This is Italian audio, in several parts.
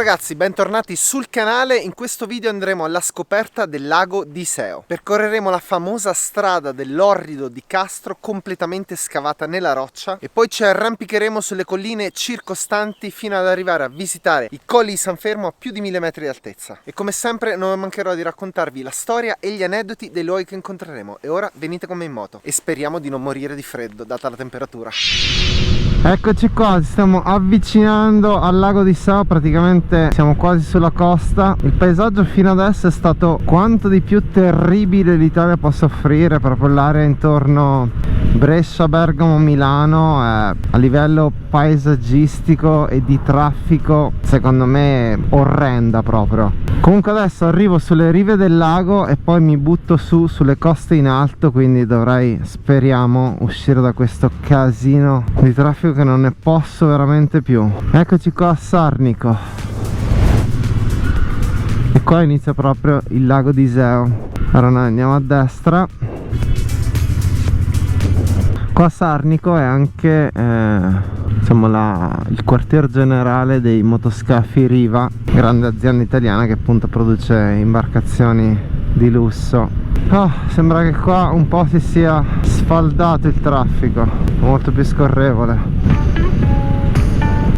ragazzi, bentornati sul canale. In questo video andremo alla scoperta del lago di Iseo. Percorreremo la famosa strada dell'Orrido di Castro, completamente scavata nella roccia, e poi ci arrampicheremo sulle colline circostanti fino ad arrivare a visitare i colli di San Fermo a più di 1000 metri di altezza. E come sempre non mancherò di raccontarvi la storia e gli aneddoti dei luoghi che incontreremo. E ora venite con me in moto e speriamo di non morire di freddo data la temperatura. Eccoci qua, ci stiamo avvicinando al lago di Iseo, praticamente siamo quasi sulla costa. Il paesaggio fino adesso è stato quanto di più terribile l'Italia possa offrire, proprio l'area intorno Brescia, Bergamo, Milano, a livello paesaggistico e di traffico secondo me orrenda proprio. Comunque adesso arrivo sulle rive del lago e poi mi butto su sulle coste in alto, quindi dovrei, speriamo, uscire da questo casino di traffico che non ne posso veramente più. Eccoci qua a Sarnico e qua inizia proprio il lago di Iseo. Ora noi andiamo a destra. Qua a Sarnico è anche diciamo il quartier generale dei motoscafi Riva, grande azienda italiana che appunto produce imbarcazioni di lusso. Sembra che qua un po' si sia sfaldato il traffico, molto più scorrevole.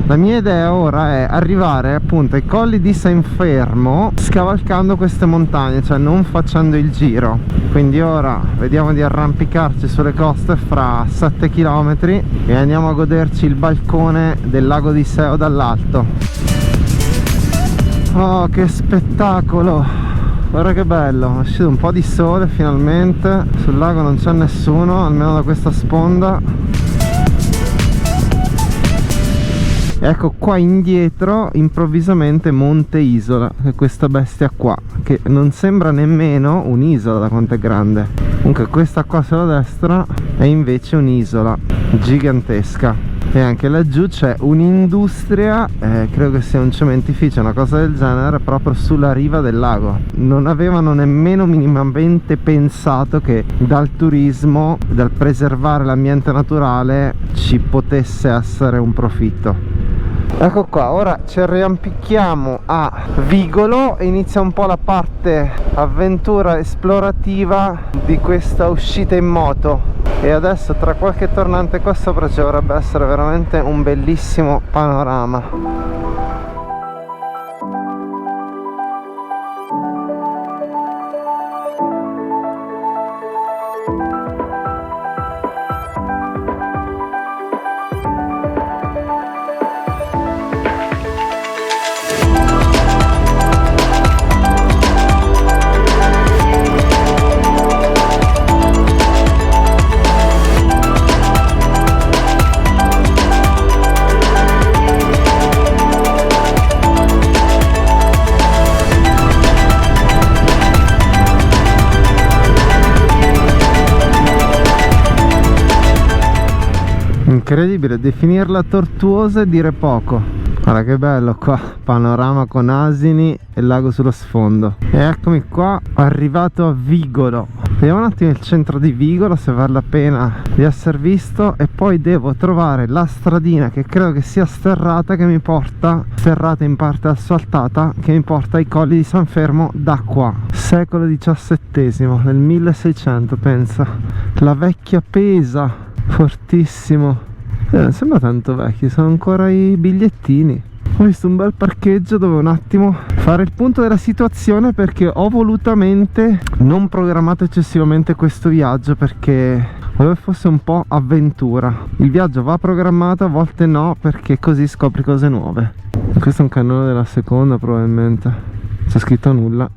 La mia idea ora è arrivare appunto ai colli di San Fermo scavalcando queste montagne, cioè non facendo il giro. Quindi ora vediamo di arrampicarci sulle coste fra 7 km e andiamo a goderci il balcone del lago di Iseo dall'alto. Oh, che spettacolo! Guarda che bello, è uscito un po' di sole finalmente. Sul lago non c'è nessuno, almeno da questa sponda. Ecco qua indietro improvvisamente Monte Isola, che è questa bestia qua, che non sembra nemmeno un'isola da quanto è grande. Comunque questa qua sulla destra è invece un'isola gigantesca. E anche laggiù c'è un'industria, credo che sia un cementificio, una cosa del genere, proprio sulla riva del lago. Non avevano nemmeno minimamente pensato che dal turismo, dal preservare l'ambiente naturale, ci potesse essere un profitto. Ecco qua, ora ci arrampicchiamo a Vigolo e inizia un po' la parte avventura esplorativa di questa uscita in moto. E adesso tra qualche tornante qua sopra ci dovrebbe essere veramente un bellissimo panorama. Incredibile, definirla tortuosa e dire poco. Guarda che bello qua, panorama con asini e il lago sullo sfondo. E eccomi qua, arrivato a Vigolo. Vediamo un attimo il centro di Vigolo, se vale la pena di essere visto. E poi devo trovare la stradina, che credo che sia sterrata, che mi porta, sterrata in parte asfaltata, che mi porta ai colli di San Fermo da qua. Secolo XVII, nel 1600 pensa. La vecchia Pesa, fortissimo. Non sembra tanto vecchio, sono ancora i bigliettini. Ho visto un bel parcheggio dove un attimo fare il punto della situazione, perché ho volutamente non programmato eccessivamente questo viaggio, perché volevo fosse un po' avventura. Il viaggio va programmato, a volte no, perché così scopri cose nuove. Questo è un cannone della seconda probabilmente, c'è scritto nulla.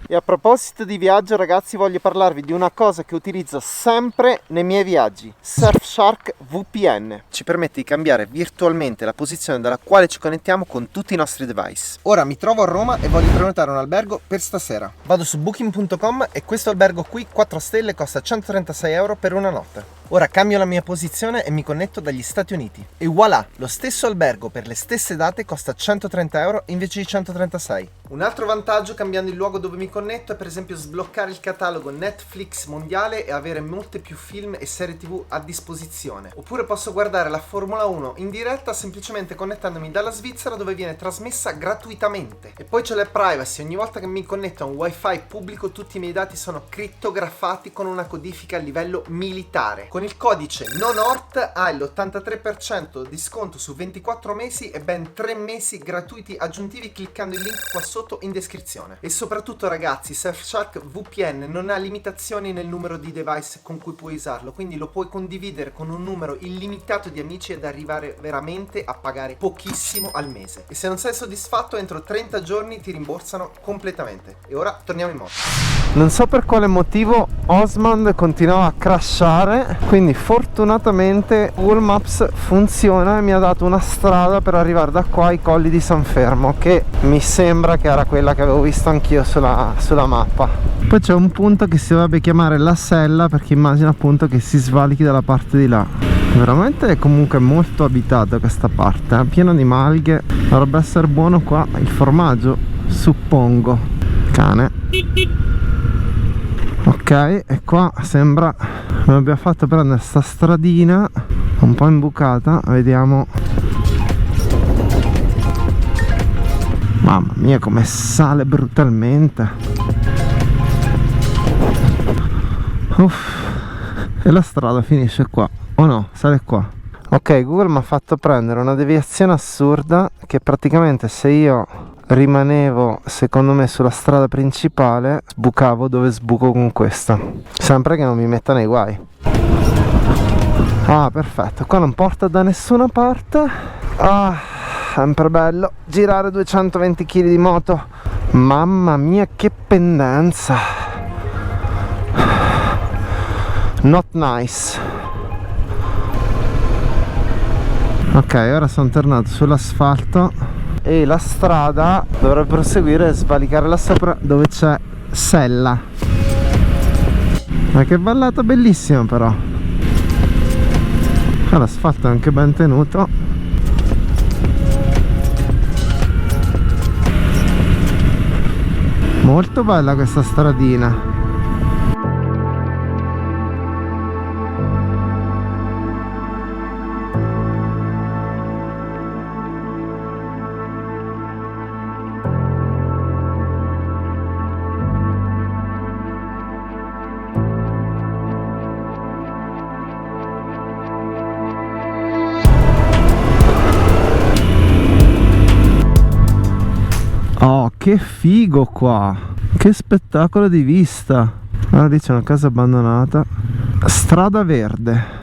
E a proposito di viaggio ragazzi, voglio parlarvi di una cosa che utilizzo sempre nei miei viaggi: Surfshark VPN. Ci permette di cambiare virtualmente la posizione dalla quale ci connettiamo con tutti i nostri device. Ora mi trovo a Roma e voglio prenotare un albergo per stasera. Vado su booking.com e questo albergo qui 4 stelle costa 136 euro per una notte. Ora cambio la mia posizione e mi connetto dagli Stati Uniti. E voilà, lo stesso albergo per le stesse date costa 130 euro invece di 136. Un altro vantaggio cambiando il luogo dove mi connetto è per esempio sbloccare il catalogo Netflix mondiale e avere molte più film e serie TV a disposizione. Oppure posso guardare la Formula 1 in diretta semplicemente connettandomi dalla Svizzera, dove viene trasmessa gratuitamente. E poi c'è la privacy: ogni volta che mi connetto a un wifi pubblico tutti i miei dati sono crittografati con una codifica a livello militare. Con il codice NONORT hai l'83% di sconto su 24 mesi e ben 3 mesi gratuiti aggiuntivi cliccando il link qua sotto in descrizione. E soprattutto ragazzi, Surfshark VPN non ha limitazioni nel numero di device con cui puoi usarlo, quindi lo puoi condividere con un numero illimitato di amici ed arrivare veramente a pagare pochissimo al mese. E se non sei soddisfatto, entro 30 giorni ti rimborsano completamente. E ora torniamo in moto. Non so per quale motivo Osmond continuava a crashare, quindi fortunatamente Google Maps funziona e mi ha dato una strada per arrivare da qua ai Colli di San Fermo, che mi sembra che era quella che avevo visto anch'io sulla mappa. Poi c'è un punto che si dovrebbe chiamare La Sella, perché immagino appunto che si svalichi dalla parte di là. Veramente è comunque molto abitata questa parte, piena di malghe. Dovrebbe essere buono qua il formaggio, suppongo. Cane. Ok, e qua sembra mi abbia fatto prendere sta stradina un po' imbucata. Vediamo. Mamma mia, come sale brutalmente. Uff. E la strada finisce qua, o no? Sale qua. Ok, Google mi ha fatto prendere una deviazione assurda, che praticamente se io rimanevo secondo me sulla strada principale sbucavo dove sbuco con questa, sempre che non mi metta nei guai. Ah, perfetto, qua non porta da nessuna parte. Ah, sempre bello girare 220 kg di moto. Mamma mia, che pendenza. Not nice. Ok, ora sono tornato sull'asfalto e la strada dovrebbe proseguire e svalicare là sopra dove c'è Sella. Ma che vallata bellissima però. L'asfalto è anche ben tenuto. Molto bella questa stradina. Oh, che figo qua! Che spettacolo di vista! Allora lì c'è una casa abbandonata. Strada verde.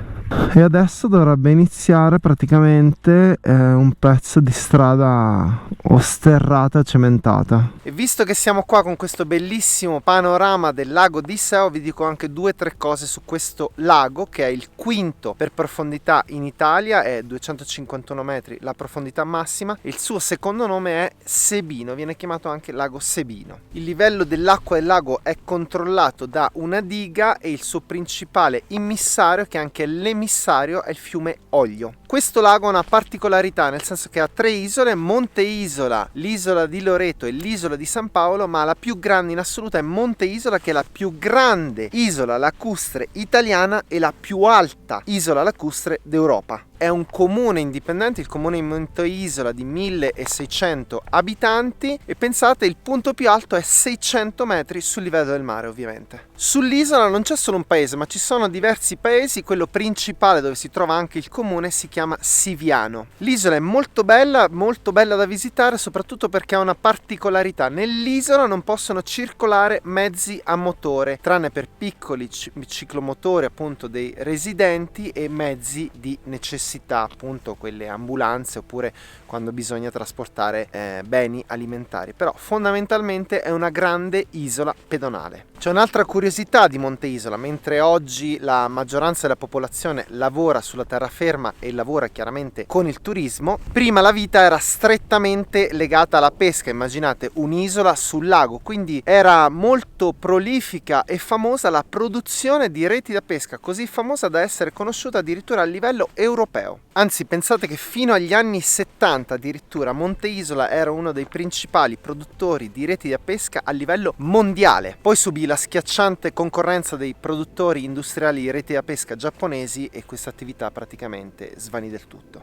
E adesso dovrebbe iniziare praticamente un pezzo di strada sterrata, cementata. E visto che siamo qua con questo bellissimo panorama del lago di Iseo, vi dico anche 2 o 3 cose su questo lago, che è il quinto per profondità in Italia, è 251 metri la profondità massima. Il suo secondo nome è Sebino, viene chiamato anche lago Sebino. Il livello dell'acqua del lago è controllato da una diga e il suo principale immissario, che è anche l'emissario, è il fiume Oglio. Questo lago ha una particolarità, nel senso che ha 3 isole: Monte Isola, l'isola di Loreto e l'isola di San Paolo, ma la più grande in assoluto è Monte Isola, che è la più grande isola lacustre italiana e la più alta isola lacustre d'Europa. È un comune indipendente, il comune di Monte Isola, di 1600 abitanti, e pensate, il punto più alto è 600 metri sul livello del mare, ovviamente. Sull'isola non c'è solo un paese, ma ci sono diversi paesi. Quello principale, dove si trova anche il comune, si chiama Siviano. L'isola è molto bella da visitare, soprattutto perché ha una particolarità: nell'isola non possono circolare mezzi a motore, tranne per piccoli ciclomotori appunto dei residenti e mezzi di necessità, appunto quelle ambulanze, oppure quando bisogna trasportare beni alimentari. Però fondamentalmente è una grande isola pedonale. C'è un'altra curiosità di Monte Isola: mentre oggi la maggioranza della popolazione lavora sulla terraferma e lavora chiaramente con il turismo, prima la vita era strettamente legata alla pesca. Immaginate un'isola sul lago, quindi era molto prolifica e famosa la produzione di reti da pesca, così famosa da essere conosciuta addirittura a livello europeo. Anzi, pensate che fino agli anni 70 addirittura Monte Isola era uno dei principali produttori di reti da pesca a livello mondiale. Poi subì la schiacciante concorrenza dei produttori industriali di reti da pesca giapponesi e questa attività praticamente svanì del tutto.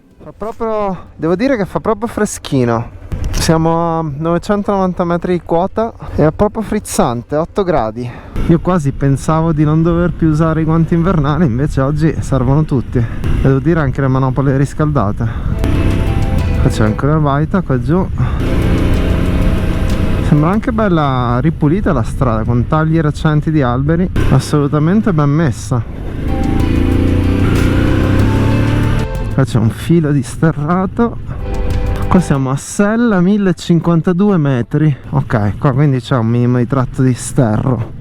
Devo dire che fa proprio freschino. Siamo a 990 metri di quota e è proprio frizzante, 8 gradi. Io quasi pensavo di non dover più usare i guanti invernali, invece oggi servono tutti. E devo dire anche le manopole riscaldate. Qua c'è ancora il baita qua giù. Sembra anche bella ripulita la strada, con tagli recenti di alberi, assolutamente ben messa. Qua c'è un filo di sterrato. Qua siamo a Sella, 1052 metri. Ok, qua quindi c'è un minimo di tratto di sterro.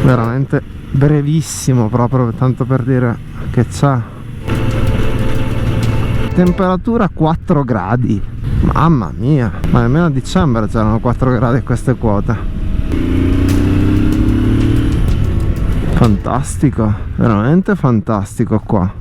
Veramente brevissimo, proprio tanto per dire che c'è. Temperatura 4 gradi. Mamma mia, ma nemmeno a dicembre c'erano 4 gradi a queste quote. Fantastico, veramente fantastico qua.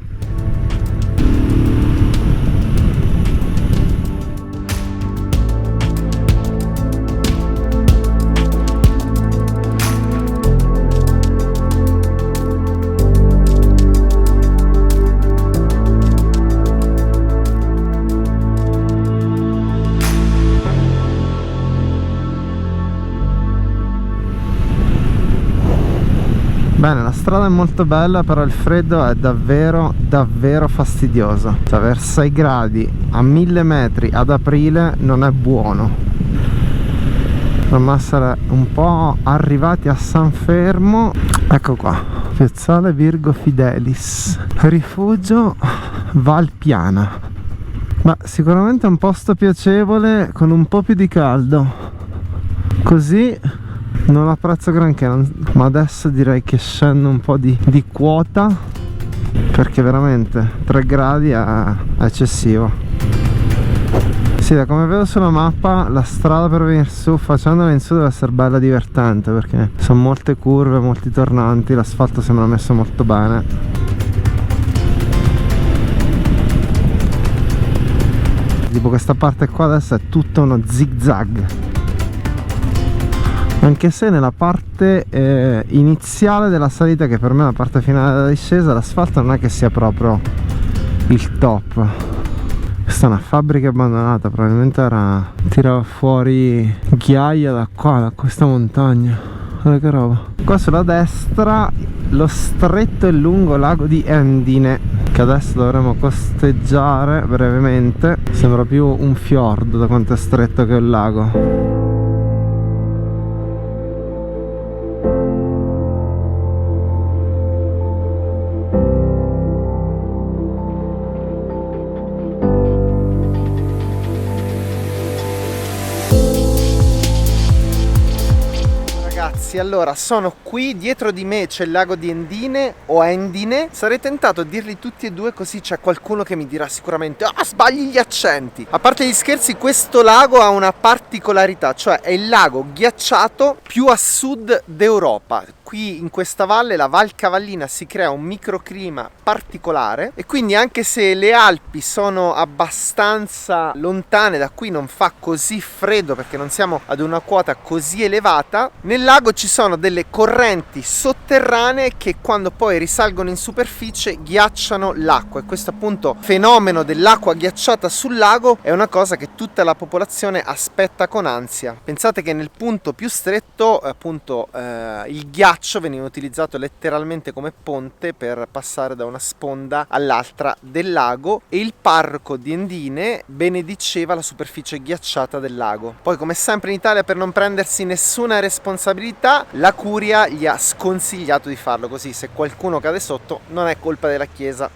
Bene, la strada è molto bella, però il freddo è davvero fastidioso. Cioè, per 6 gradi a 1000 metri ad aprile non è buono. Dovremmo essere un po' arrivati a San Fermo. Ecco qua, Piazzale Virgo Fidelis, rifugio Valpiana. Ma sicuramente è un posto piacevole con un po' più di caldo. Così non apprezzo granché, ma adesso direi che scendo un po' di quota, perché veramente 3 gradi è eccessivo. Sì, da come vedo sulla mappa la strada per venire su, facendola in su, deve essere bella divertente, perché sono molte curve, molti tornanti, l'asfalto sembra messo molto bene. Tipo questa parte qua adesso è tutto uno zig zag. Anche se nella parte iniziale della salita, che per me è la parte finale della discesa, l'asfalto non è che sia proprio il top. Questa è una fabbrica abbandonata, probabilmente tirava fuori ghiaia da qua, da questa montagna. Guarda che roba. Qua sulla destra lo stretto e lungo lago di Endine, che adesso dovremo costeggiare brevemente. Sembra più un fiordo da quanto è stretto che è il lago. Allora, sono qui, dietro di me c'è il lago di Endine o Endine. Sarei tentato a dirli tutti e due, così c'è qualcuno che mi dirà sicuramente: ah, sbagli gli accenti. A parte gli scherzi, questo lago ha una particolarità, cioè è il lago ghiacciato più a sud d'Europa. Qui in questa valle, la Val Cavallina, si crea un microclima particolare, e quindi anche se le Alpi sono abbastanza lontane da qui, non fa così freddo perché non siamo ad una quota così elevata. Nel lago ci sono delle correnti sotterranee che, quando poi risalgono in superficie, ghiacciano l'acqua, e questo appunto fenomeno dell'acqua ghiacciata sul lago è una cosa che tutta la popolazione aspetta con ansia. Pensate che nel punto più stretto, appunto, il ghiaccio veniva utilizzato letteralmente come ponte per passare da una sponda all'altra del lago, e il parroco di Endine benediceva la superficie ghiacciata del lago. Poi, come sempre in Italia, per non prendersi nessuna responsabilità, la curia gli ha sconsigliato di farlo, così se qualcuno cade sotto non è colpa della chiesa.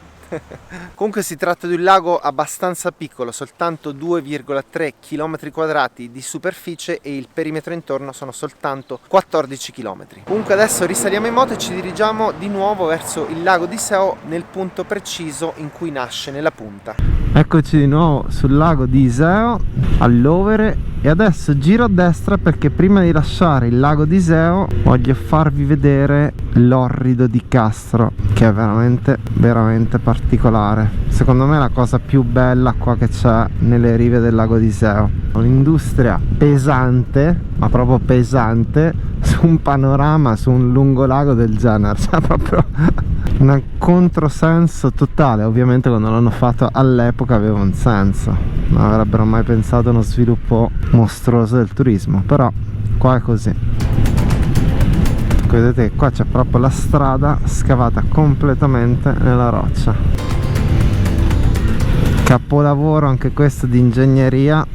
Comunque si tratta di un lago abbastanza piccolo, soltanto 2,3 km quadrati di superficie e il perimetro intorno sono soltanto 14 km. Comunque adesso risaliamo in moto e ci dirigiamo di nuovo verso il lago di Iseo, nel punto preciso in cui nasce, nella punta. Eccoci di nuovo sul lago di Iseo, all'Overe, e adesso giro a destra perché prima di lasciare il lago di Iseo voglio farvi vedere l'orrido di Castro, che è veramente veramente particolare. Secondo me è la cosa più bella qua che c'è nelle rive del lago di Iseo. Un'industria pesante, ma proprio pesante, su un panorama, su un lungolago del genere, cioè proprio un controsenso totale. Ovviamente quando l'hanno fatto all'epoca aveva un senso, non avrebbero mai pensato a uno sviluppo mostruoso del turismo, però qua è così. Vedete che qua c'è proprio la strada scavata completamente nella roccia. Capolavoro anche questo di ingegneria.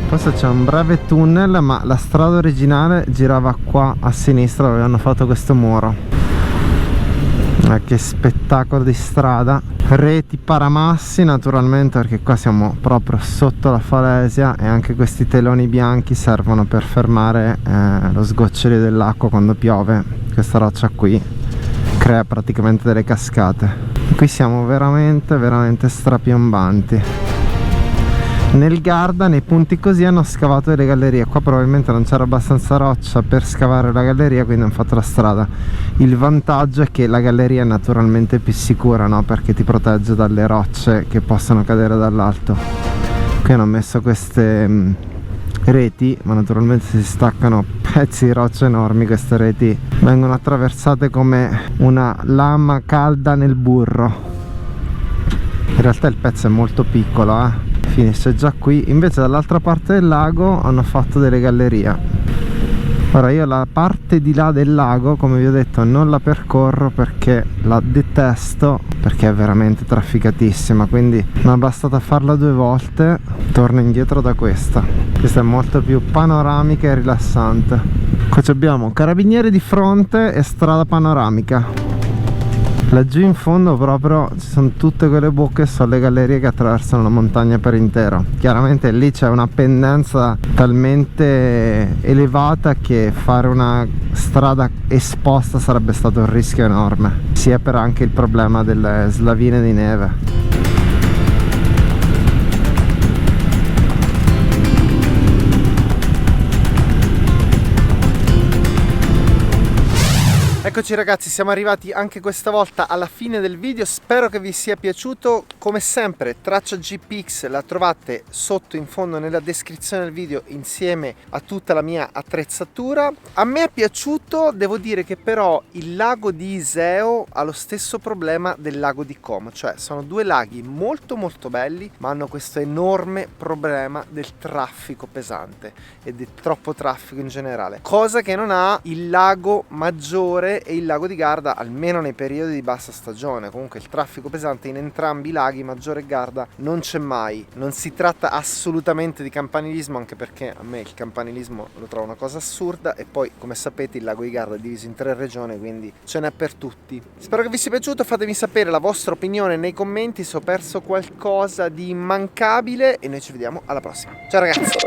Questo c'è un breve tunnel, ma la strada originale girava qua a sinistra dove hanno fatto questo muro. Che spettacolo di strada. Reti paramassi naturalmente, perché qua siamo proprio sotto la falesia, e anche questi teloni bianchi servono per fermare lo sgocciolio dell'acqua quando piove. Questa roccia qui crea praticamente delle cascate. Qui siamo veramente veramente strapiombanti. Nel Garda, nei punti così, hanno scavato delle gallerie. Qua probabilmente non c'era abbastanza roccia per scavare la galleria, quindi hanno fatto la strada. Il vantaggio è che la galleria è naturalmente più sicura, no? Perché ti protegge dalle rocce che possono cadere dall'alto. Qui hanno messo queste reti, ma naturalmente si staccano pezzi di roccia enormi. Queste reti vengono attraversate come una lama calda nel burro. In realtà il pezzo è molto piccolo, finisce già qui. Invece dall'altra parte del lago hanno fatto delle gallerie. Ora io la parte di là del lago, come vi ho detto, non la percorro perché la detesto, perché è veramente trafficatissima, quindi mi è bastata farla 2 volte, torno indietro da questa. Questa è molto più panoramica e rilassante. Qua abbiamo carabinieri di fronte e strada panoramica. Laggiù in fondo proprio ci sono tutte quelle buche, sono le gallerie che attraversano la montagna per intero. Chiaramente lì c'è una pendenza talmente elevata che fare una strada esposta sarebbe stato un rischio enorme, sia per anche il problema delle slavine di neve. Eccoci ragazzi, siamo arrivati anche questa volta alla fine del video, spero che vi sia piaciuto. Come sempre Traccia GPX la trovate sotto in fondo nella descrizione del video insieme a tutta la mia attrezzatura. A me è piaciuto, devo dire che però il lago di Iseo ha lo stesso problema del lago di Como, cioè sono 2 laghi molto molto belli ma hanno questo enorme problema del traffico pesante e di troppo traffico in generale, cosa che non ha il lago Maggiore e il lago di Garda, almeno nei periodi di bassa stagione. Comunque il traffico pesante in entrambi i laghi, Maggiore e Garda, non c'è mai. Non si tratta assolutamente di campanilismo, anche perché a me il campanilismo lo trovo una cosa assurda, e poi come sapete il lago di Garda è diviso in 3 regioni, quindi ce n'è per tutti. Spero che vi sia piaciuto, fatemi sapere la vostra opinione nei commenti se ho perso qualcosa di immancabile e noi ci vediamo alla prossima. Ciao ragazzi!